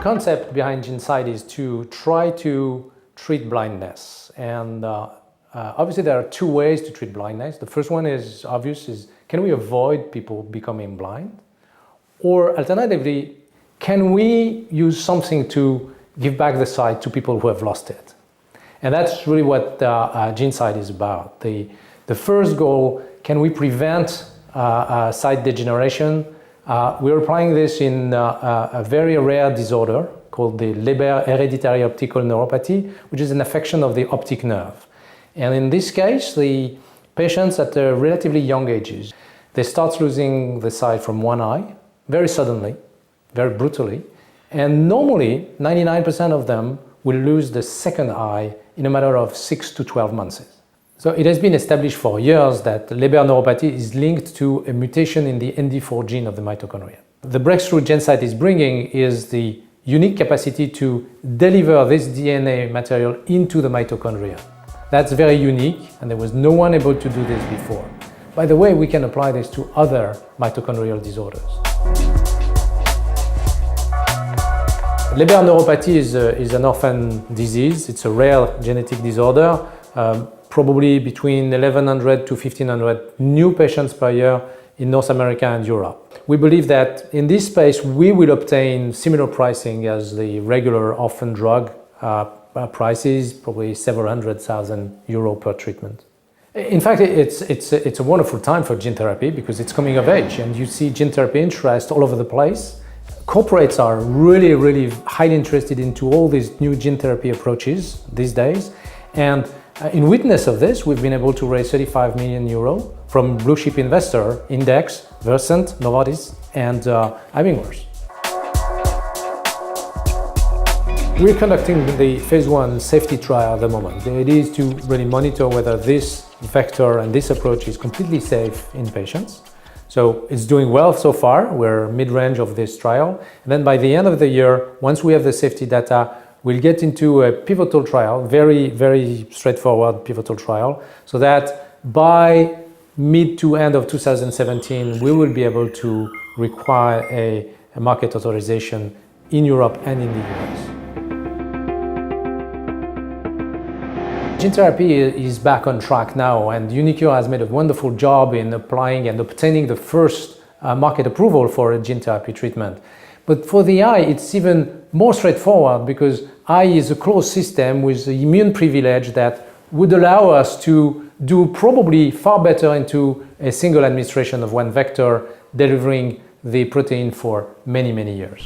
concept behind Gensight is to try to treat blindness. And obviously there are two ways to treat blindness. The first one is obvious, is can we avoid people becoming blind? Or alternatively, can we use something to give back the sight to people who have lost it? And that's really what Gensight is about. The first goal, can we prevent sight degeneration? We're applying this in a very rare disorder called the Leber hereditary optical neuropathy, which is an affection of the optic nerve. And in this case, the patients at a relatively young ages, they start losing the sight from one eye very suddenly, very brutally. And normally, 99% of them will lose the second eye in a matter of 6 to 12 months. So it has been established for years that Leber neuropathy is linked to a mutation in the ND4 gene of the mitochondria. The breakthrough Gensight is bringing is the unique capacity to deliver this DNA material into the mitochondria. That's very unique, and there was no one able to do this before. By the way, we can apply this to other mitochondrial disorders. Leber neuropathy is an orphan disease. It's a rare genetic disorder. Probably between 1,100 to 1,500 new patients per year in North America and Europe. We believe that in this space we will obtain similar pricing as the regular orphan drug prices, probably several €100,000 per treatment. In fact, it's a wonderful time for gene therapy because it's coming of age, and you see gene therapy interest all over the place. Corporates are really highly interested into all these new gene therapy approaches these days, and in witness of this, we've been able to raise €35 million from blue chip investor Index, Versant, Novartis, and Abingworth. We're conducting the phase 1 safety trial at the moment. The idea is to really monitor whether this vector and this approach is completely safe in patients. So it's doing well so far. We're mid-range of this trial. And then by the end of the year, once we have the safety data, we'll get into a pivotal trial, very straightforward pivotal trial, so that by mid to end of 2017, we will be able to require a market authorization in Europe and in the US. Gene therapy is back on track now, and uniQure has made a wonderful job in applying and obtaining the first market approval for a gene therapy treatment. But for the eye, it's even more straightforward because eye is a closed system with the immune privilege that would allow us to do probably far better into a single administration of one vector, delivering the protein for many years.